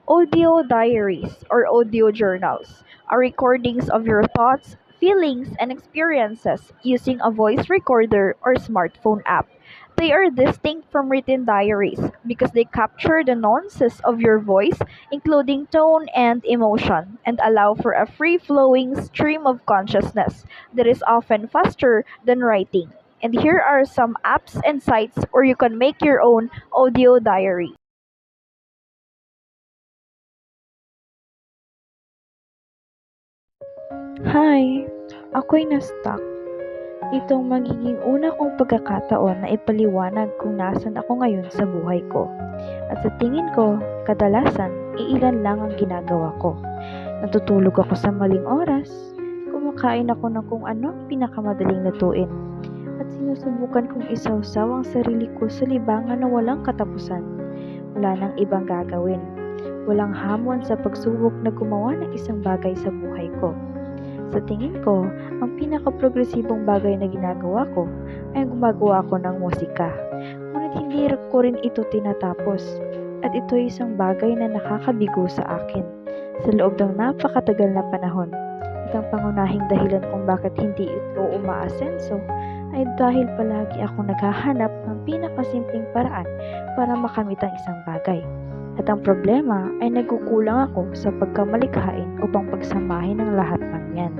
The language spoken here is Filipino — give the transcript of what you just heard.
Audio diaries or audio journals are recordings of your thoughts, feelings, and experiences using a voice recorder or smartphone app. They are distinct from written diaries because they capture the nuances of your voice, including tone and emotion, and allow for a free flowing stream of consciousness that is often faster than writing. And here are some apps and sites where you can make your own audio diary. Hi! Ako'y na-stuck. Itong magiging una kong pagkakataon na ipaliwanag kung nasan ako ngayon sa buhay ko. At sa tingin ko, kadalasan, iilan lang ang ginagawa ko. Natutulog ako sa maling oras, kumakain ako ng kung ano ang pinakamadaling lutuin, at sinusubukan kong isawsaw ang sarili ko sa libangan na walang katapusan. Wala nang ibang gagawin. Walang hamon sa pagsubok na gumawa ng isang bagay sa buhay ko. Sa tingin ko, ang pinaka-progresibong bagay na ginagawa ko ay ang gumagawa ko ng musika. Ngunit hindi ko rin ito tinatapos at ito ay isang bagay na nakakabigo sa akin sa loob ng napakatagal na panahon. At ang pangunahing dahilan kung bakit hindi ito umaasenso ay dahil palagi ako naghahanap ng pinakasimpleng paraan para makamit ang isang bagay. At ang problema ay nagkukulang ako sa pagkamalikhain upang pagsamahin ang lahat ng yan.